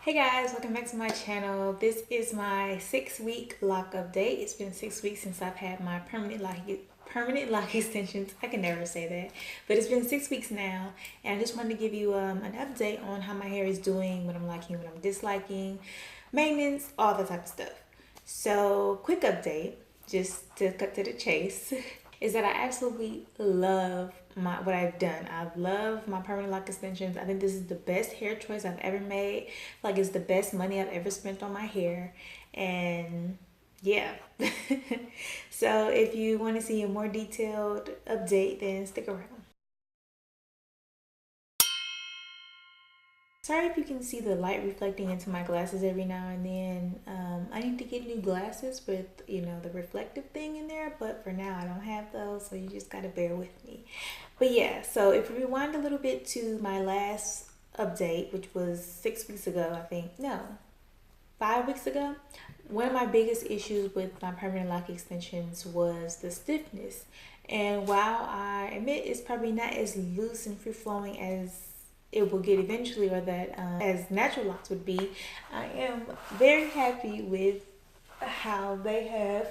Hey guys, welcome back to my channel. This is my 6-week lock update. It's been 6 weeks since I've had my permanent lock extensions. I can never say that, but it's been 6 weeks now, and I just wanted to give you an update on how my hair is doing, what I'm liking, what I'm disliking, maintenance, all that type of stuff. So, quick update, just to cut to the chase, is that I absolutely love what I've done. I love my permanent lock extensions. I think this is the best hair choice I've ever made. Like, it's the best money I've ever spent on my hair. And yeah. So if you want to see a more detailed update, then stick around. Sorry if you can see the light reflecting into my glasses every now and then. I need to get new glasses with, the reflective thing in there, but for now I don't have those, so you just gotta bear with me. But yeah, so if we rewind a little bit to my last update, which was 6 weeks ago, I think. No, 5 weeks ago. One of my biggest issues with my permanent lock extensions was the stiffness. And while I admit it's probably not as loose and free flowing as it will get eventually, or that as natural locks would be, I am very happy with how they have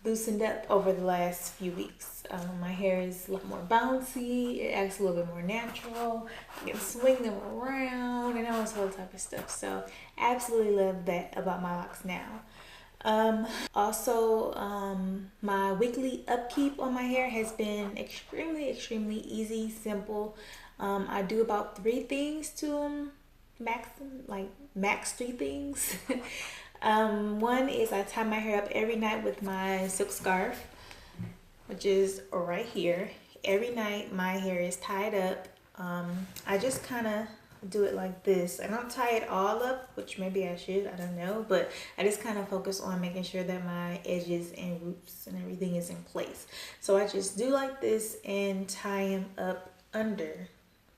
loosened up over the last few weeks. My hair is a lot more bouncy. It acts a little bit more natural. I can swing them around and all this whole type of stuff. So absolutely love that about my locks now. My weekly upkeep on my hair has been extremely easy, simple. I do about 3 things to them, max 3 things. One is I tie my hair up every night with my silk scarf, which is right here. Every night my hair is tied up. I just kind of do it like this. I don't tie it all up, which maybe I should, I don't know, but I just kind of focus on making sure that my edges and roots and everything is in place. So I just do like this and tie them up under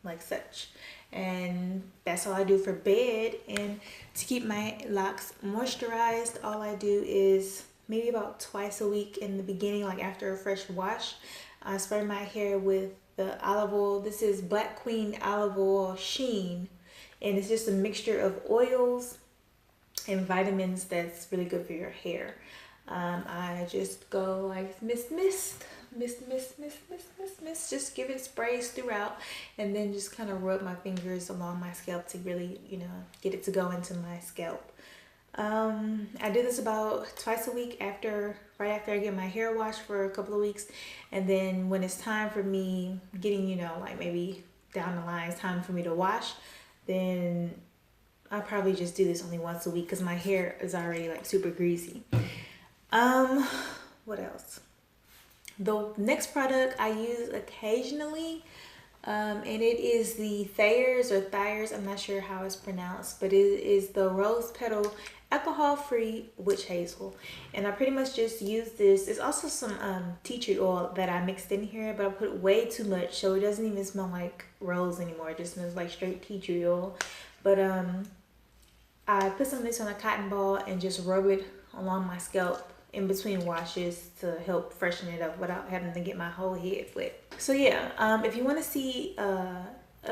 like such, and that's all I do for bed. And to keep my locks moisturized, all I do is maybe about twice a week in the beginning, like after a fresh wash, I spray my hair with the olive oil. This is Black Queen olive oil sheen, and it's just a mixture of oils and vitamins that's really good for your hair. I just go like mist, just give it sprays throughout, and then just kind of rub my fingers along my scalp to really, get it to go into my scalp. I do this about twice a week right after I get my hair washed for a couple of weeks. And then when it's time for me getting, like maybe down the line, it's time for me to wash, then I probably just do this only once a week because my hair is already like super greasy. What else? The next product I use occasionally, and it is the Thayers, I'm not sure how it's pronounced, but it is the Rose Petal alcohol-free witch hazel. And I pretty much just use this. There's also some tea tree oil that I mixed in here, but I put way too much, so it doesn't even smell like rose anymore. It just smells like straight tea tree oil. But I put some of this on a cotton ball and just rub it along my scalp in between washes to help freshen it up without having to get my whole head wet. So yeah, if you want to see a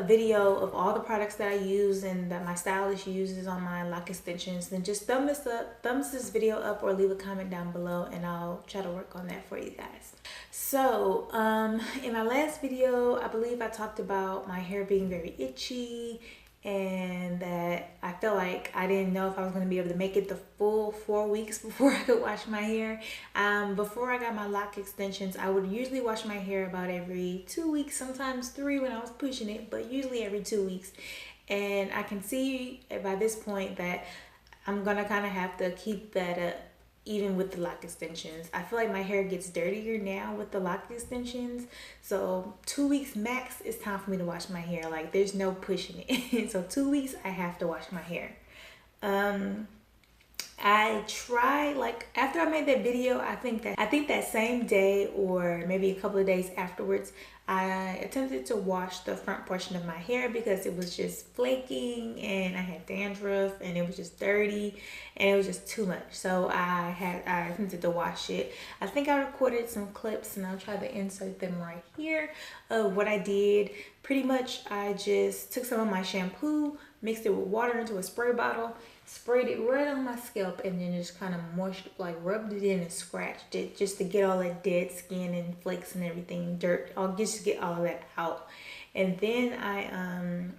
video of all the products that I use and that my stylist uses on my lock extensions, then just thumbs this video up or leave a comment down below, and I'll try to work on that for you guys. So in my last video, I believe I talked about my hair being very itchy, and that I felt like I didn't know if I was going to be able to make it the full 4 weeks before I could wash my hair. Before I got my lock extensions, I would usually wash my hair about every 2 weeks, sometimes 3 when I was pushing it, but usually every 2 weeks. And I can see by this point that I'm gonna kind of have to keep that up even with the lock extensions. I feel like my hair gets dirtier now with the lock extensions. So 2 weeks max, it's time for me to wash my hair. Like, there's no pushing it. So 2 weeks, I have to wash my hair. I tried, like, after I made that video, I think that same day or maybe a couple of days afterwards, I attempted to wash the front portion of my hair because it was just flaking and I had dandruff and it was just dirty and it was just too much. So I attempted to wash it. I think I recorded some clips and I'll try to insert them right here of what I did. Pretty much I just took some of my shampoo, mixed it with water into a spray bottle, sprayed it right on my scalp, and then just kind of rubbed it in and scratched it just to get all that dead skin and flakes and everything, dirt. I'll just get all of that out. And then I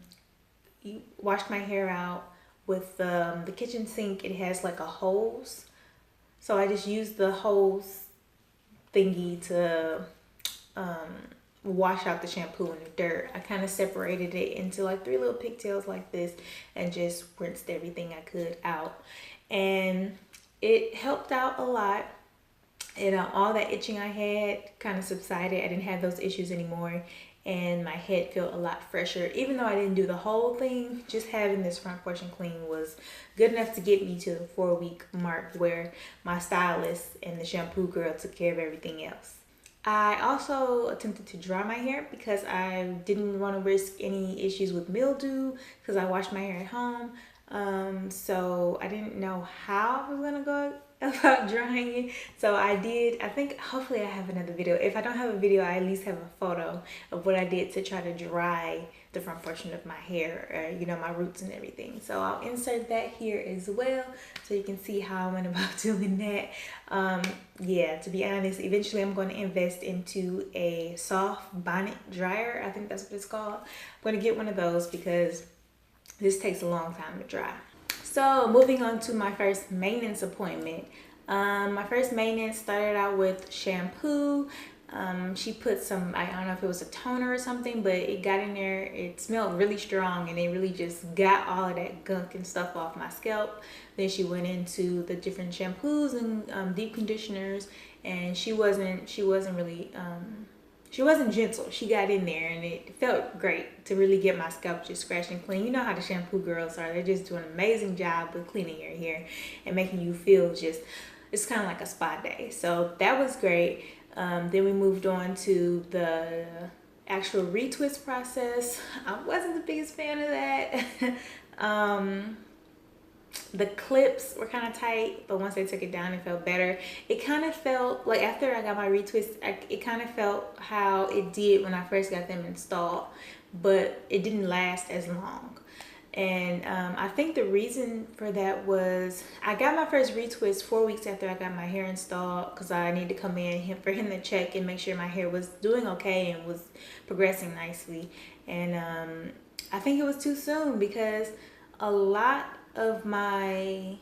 washed my hair out with the kitchen sink. It has like a hose, so I just used the hose thingy to wash out the shampoo and the dirt. I kind of separated it into like 3 little pigtails like this and just rinsed everything I could out, and it helped out a lot. And all that itching I had kind of subsided. I didn't have those issues anymore, and my head felt a lot fresher. Even though I didn't do the whole thing, just having this front portion clean was good enough to get me to the 4-week mark where my stylist and the shampoo girl took care of everything else. I also attempted to dry my hair because I didn't want to risk any issues with mildew because I washed my hair at home. So I didn't know how I was gonna go about drying it. So I did, I think hopefully I have another video. If I don't have a video, I at least have a photo of what I did to try to dry the front portion of my hair, you know, my roots and everything. So I'll insert that here as well so you can see how I went about doing that. Yeah, to be honest, eventually I'm going to invest into a soft bonnet dryer. I think that's what it's called. I'm going to get one of those because this takes a long time to dry. So moving on to my first maintenance appointment. My first maintenance started out with shampoo. She put some, I don't know if it was a toner or something, but it got in there. It smelled really strong and it really just got all of that gunk and stuff off my scalp. Then she went into the different shampoos and deep conditioners, and she wasn't really she wasn't gentle. She got in there and it felt great to really get my scalp just scratched and clean. You know how the shampoo girls are. They just do an amazing job with cleaning your hair and making you feel just, it's kind of like a spa day. So that was great. Then we moved on to the actual retwist process. I wasn't the biggest fan of that. The clips were kind of tight, but once they took it down, it felt better. It kind of felt like after I got my retwist, it kind of felt how it did when I first got them installed, but it didn't last as long. And I think the reason for that was I got my first retwist 4 weeks after I got my hair installed because I needed to come in for him to check and make sure my hair was doing okay and was progressing nicely. And I think it was too soon because a lot of my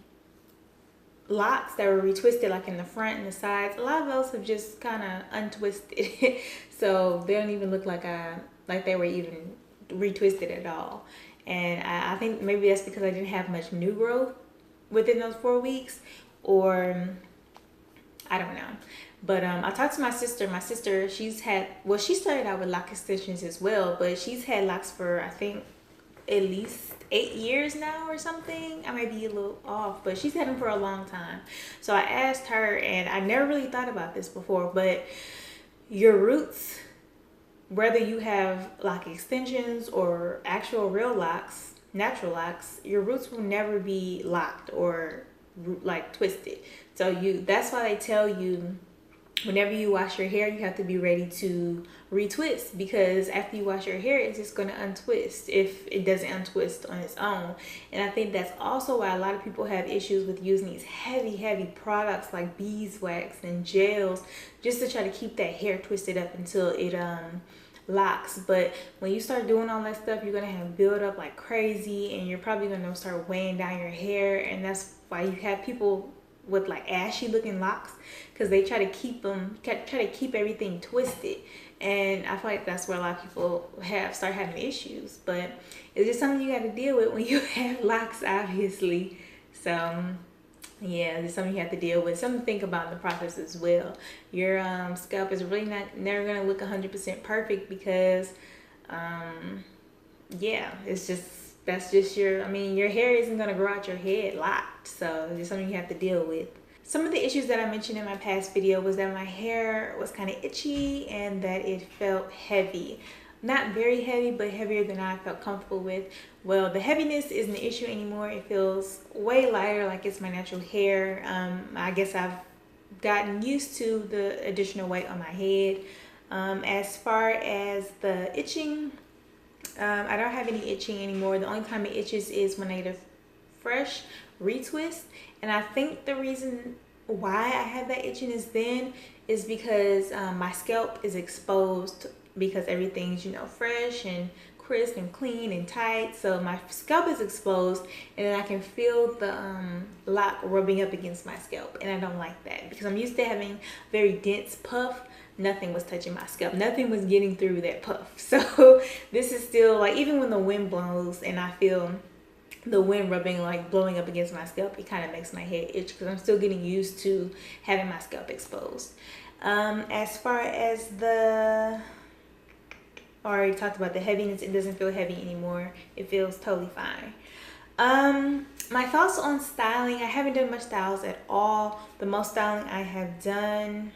locks that were retwisted, like in the front and the sides, a lot of those have just kind of untwisted. So they don't even look like they were even retwisted at all. And I think maybe that's because I didn't have much new growth within those 4 weeks, or I don't know. But I talked to my sister. My sister, she started out with lock extensions as well, but she's had locks for I think at least 8 years now or something. I may be a little off, but she's had them for a long time. So I asked her, and I never really thought about this before, but your roots, whether you have lock extensions or actual real locks, natural locks, your roots will never be locked or like twisted. So that's why they tell you whenever you wash your hair, you have to be ready to retwist, because after you wash your hair, it's just going to untwist if it doesn't untwist on its own. And I think that's also why a lot of people have issues with using these heavy products like beeswax and gels just to try to keep that hair twisted up until it locks. But when you start doing all that stuff, you're going to have build up like crazy, and you're probably going to start weighing down your hair. And that's why you have people with like ashy looking locks, because they try to keep everything twisted. And I feel like that's where a lot of people start having issues, but it's just something you got to deal with when you have locks, obviously. So yeah, it's something you have to deal with, something to think about in the process as well. Your scalp is really never gonna look 100% perfect because yeah, that's just your hair isn't gonna grow out your head locked. So it's something you have to deal with. Some of the issues that I mentioned in my past video was that my hair was kind of itchy and that it felt heavy. Not very heavy, but heavier than I felt comfortable with. Well, the heaviness isn't an issue anymore. It feels way lighter, like it's my natural hair. I guess I've gotten used to the additional weight on my head. As far as the itching, I don't have any itching anymore. The only time it itches is when I get a fresh retwist. And I think the reason why I have that itching is because my scalp is exposed, because everything's, you know, fresh and crisp and clean and tight. So my scalp is exposed, and then I can feel the lock rubbing up against my scalp, and I don't like that because I'm used to having very dense puff. Nothing was touching my scalp. Nothing was getting through that puff. So this is still like, even when the wind blows and I feel the wind rubbing, like blowing up against my scalp, it kind of makes my head itch because I'm still getting used to having my scalp exposed. As far as I already talked about the heaviness. It doesn't feel heavy anymore. It feels totally fine. My thoughts on styling. I haven't done much styles at all. The most styling I have done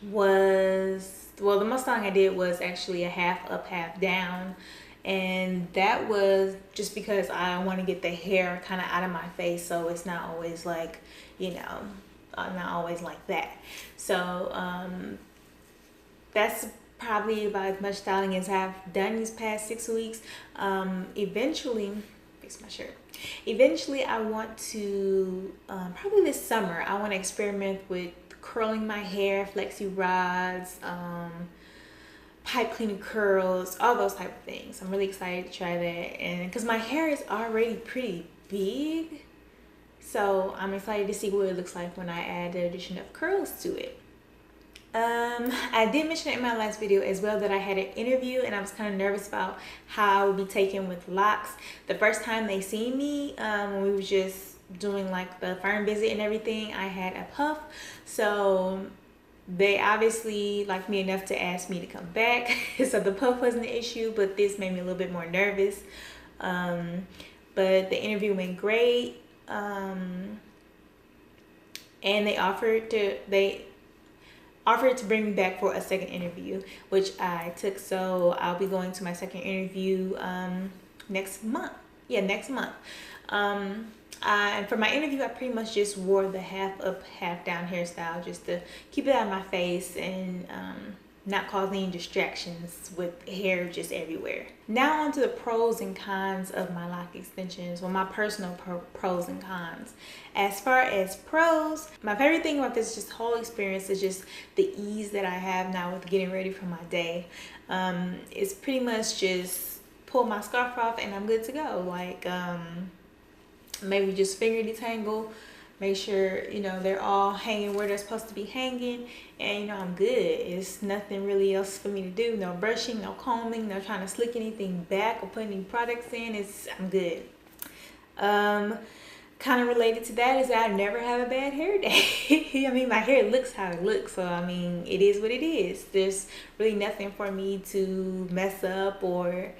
was, well, the most styling I did was actually a half up, half down. And that was just because I want to get the hair kind of out of my face, so it's not always like, you know, not always like that. So that's probably about as much styling as I've done these past 6 weeks. Eventually, fix my shirt. Eventually, I want to, probably this summer, I want to experiment with curling my hair, flexi rods, pipe cleaner curls, all those type of things. I'm really excited to try that, and because my hair is already pretty big, so I'm excited to see what it looks like when I add the addition of curls to it. I did mention in my last video as well that I had an interview, and I was kind of nervous about how I would be taken with locks. The first time they seen me, when we were just doing like the firm visit and everything, I had a puff, so they obviously liked me enough to ask me to come back. So the puff wasn't an issue, but this made me a little bit more nervous. But the interview went great, and they offered to bring me back for a second interview, which I took. So I'll be going to my second interview next month. Yeah, next month. And for my interview, I pretty much just wore the half up, half down hairstyle just to keep it out of my face and not cause any distractions with hair just everywhere. Now on to the pros and cons of my lock extensions. Well, my personal pros and cons. As far as pros, my favorite thing about this whole experience is just the ease that I have now with getting ready for my day. It's pretty much just pull my scarf off and I'm good to go. Like maybe just finger detangle, make sure, you know, they're all hanging where they're supposed to be hanging, and you know, I'm good. It's nothing really else for me to do. No brushing, no combing, no trying to slick anything back or put any products in. I'm good. Kind of related to that is that I never have a bad hair day. I mean, my hair looks how it looks, so I mean, it is what it is. There's really nothing for me to mess up or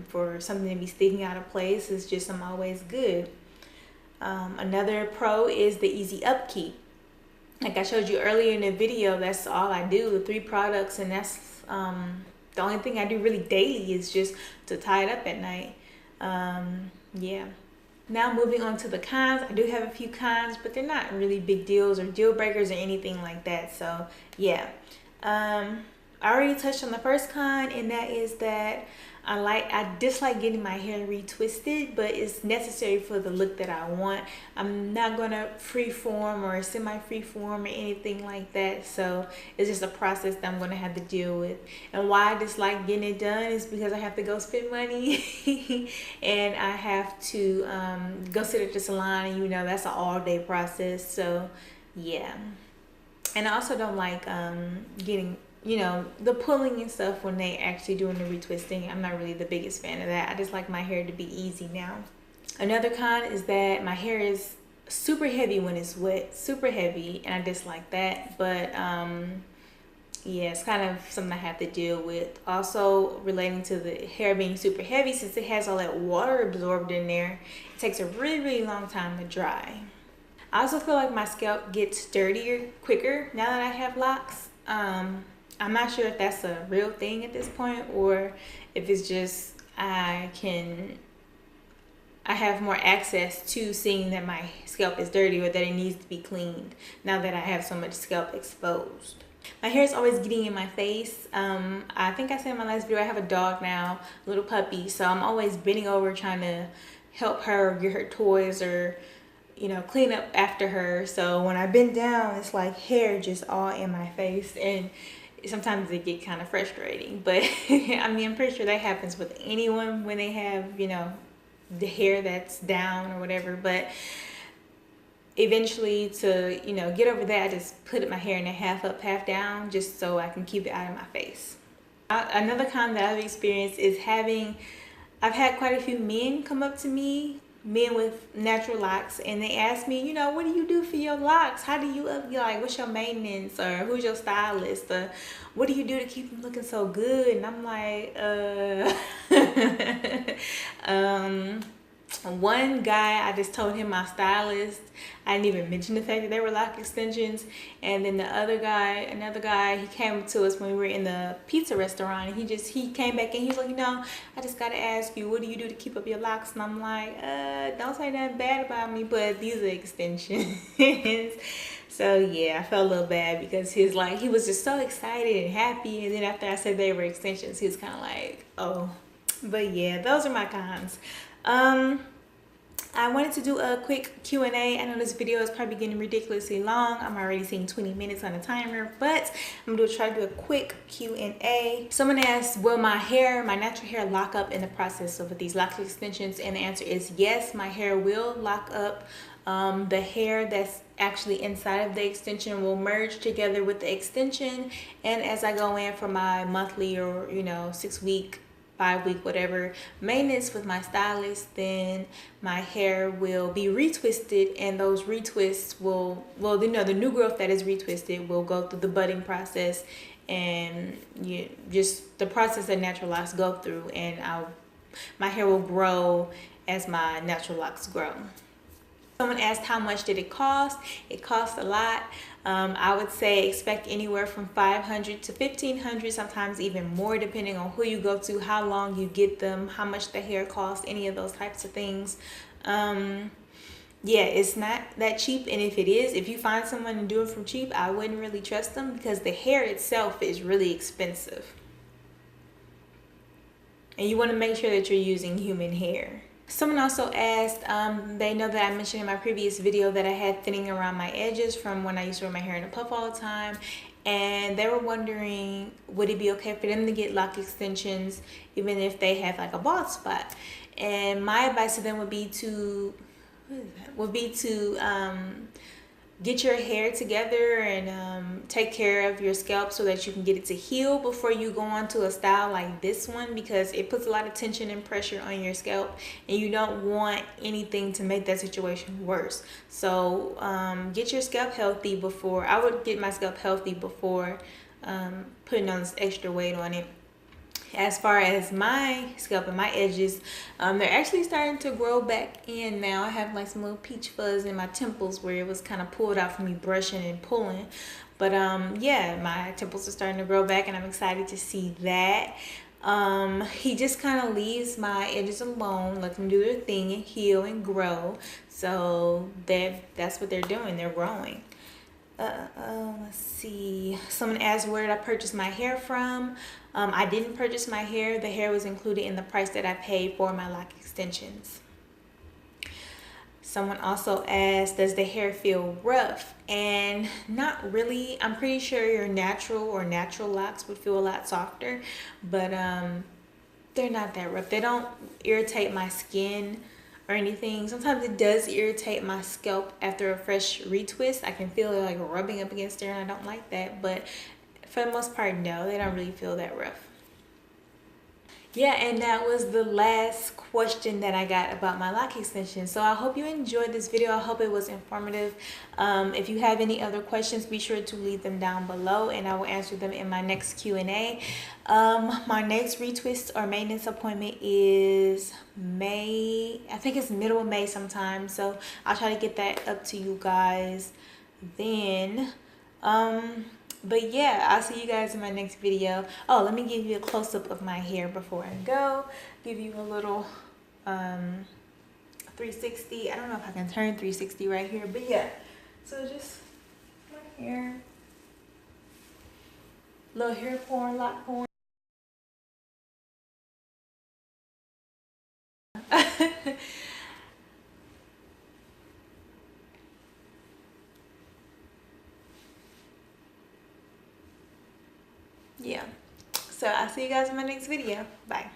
for something to be sticking out of place. It's just, I'm always good. Another pro is the easy upkeep. Like I showed you earlier in the video, that's all I do, 3 products, and that's the only thing I do really daily is just to tie it up at night. Yeah. Now moving on to the cons. I do have a few cons, but they're not really big deals or deal breakers or anything like that. So yeah. I already touched on the first con, and that is that I dislike getting my hair retwisted, but it's necessary for the look that I want. I'm not gonna freeform or semi-freeform or anything like that, so it's just a process that I'm gonna have to deal with. And why I dislike getting it done is because I have to go spend money and I have to go sit at the salon, and you know, that's an all-day process. So yeah. And I also don't like getting, you know, the pulling and stuff when they actually doing the retwisting. I'm not really the biggest fan of that. I just like my hair to be easy now. Another con is that my hair is super heavy when it's wet, super heavy, and I dislike that. But yeah, it's kind of something I have to deal with. Also relating to the hair being super heavy, since it has all that water absorbed in there, it takes a really long time to dry. I also feel like my scalp gets dirtier quicker now that I have locks. I'm not sure if that's a real thing at this point, or if it's just I have more access to seeing that my scalp is dirty or that it needs to be cleaned now that I have so much scalp exposed. My hair is always getting in my face. I think I said in my last video, I have a dog now, a little puppy. So I'm always bending over trying to help her get her toys or, you know, clean up after her. So when I bend down, it's like hair just all in my face. And sometimes it get kind of frustrating. But I mean, I'm pretty sure that happens with anyone when they have, you know, the hair that's down or whatever. But eventually, to, you know, get over that, I just put my hair in a half up, half down, just so I can keep it out of my face. Another con that I've experienced is I've had quite a few men come up to me, men with natural locks, and they ask me, you know, what do you do for your locks? How do you like, what's your maintenance, or who's your stylist, or what do you do to keep them looking so good? And I'm like, one guy, I just told him my stylist. I didn't even mention the fact that they were lock extensions. And then another guy, he came to us when we were in the pizza restaurant, and he came back and he was like, you know, I just gotta ask you, what do you do to keep up your locks? And I'm like, don't say nothing bad about me, but these are extensions. So yeah, I felt a little bad because he was just so excited and happy, and then after I said they were extensions, he was kind of like, oh. But yeah, those are my cons. I wanted to do a quick Q&A. I know this video is probably getting ridiculously long. I'm already seeing 20 minutes on the timer, but I'm gonna try to do a quick Q&A. Someone asked, will my natural hair lock up in the process of these lock extensions? And the answer is yes, my hair will lock up. The hair that's actually inside of the extension will merge together with the extension, and as I go in for my monthly or, you know, 6-week, 5-week, whatever maintenance with my stylist, then my hair will be retwisted, and those retwists will, well, you know, the new growth that is retwisted will go through the budding process, and just the process that natural locks go through, and my hair will grow as my natural locks grow. Someone asked how much did it cost. It cost a lot. I would say expect anywhere from $500 to $1,500, sometimes even more, depending on who you go to, how long you get them, how much the hair costs, any of those types of things. Yeah, it's not that cheap, and if it is, if you find someone to do it for cheap, I wouldn't really trust them, because the hair itself is really expensive, and you want to make sure that you're using human hair. Someone also asked, they know that I mentioned in my previous video that I had thinning around my edges from when I used to wear my hair in a puff all the time, and they were wondering, would it be okay for them to get lock extensions even if they have like a bald spot? And my advice to them would be to get your hair together and take care of your scalp so that you can get it to heal before you go on to a style like this one, because it puts a lot of tension and pressure on your scalp, and you don't want anything to make that situation worse. So get your scalp healthy before, I would get my scalp healthy before putting on this extra weight on it. As far as my scalp and my edges, they're actually starting to grow back in now. I have like some little peach fuzz in my temples where it was kind of pulled out from me brushing and pulling. But yeah, my temples are starting to grow back, and I'm excited to see that. He just kind of leaves my edges alone, let them do their thing and heal and grow. So that's what they're doing, they're growing. Let's see. Someone asked, where did I purchase my hair from? I didn't purchase my hair. The hair was included in the price that I paid for my lock extensions. Someone also asked, does the hair feel rough? And not really. I'm pretty sure your natural locks would feel a lot softer, but they're not that rough. They don't irritate my skin or anything. Sometimes it does irritate my scalp after a fresh retwist. I can feel it like rubbing up against there, and I don't like that, but for the most part, no, they don't really feel that rough. Yeah, and that was the last question that I got about my lock extension. So I hope you enjoyed this video. I hope it was informative. If you have any other questions, be sure to leave them down below, and I will answer them in my next Q&A. My next retwist or maintenance appointment is May. I think it's middle of May sometime. So I'll try to get that up to you guys then. But yeah, I'll see you guys in my next video. Oh, let me give you a close-up of my hair before I go. Give you a little 360. I don't know if I can turn 360 right here, but yeah. So just my hair. Little hair porn, lock porn. Yeah. So I'll see you guys in my next video. Bye.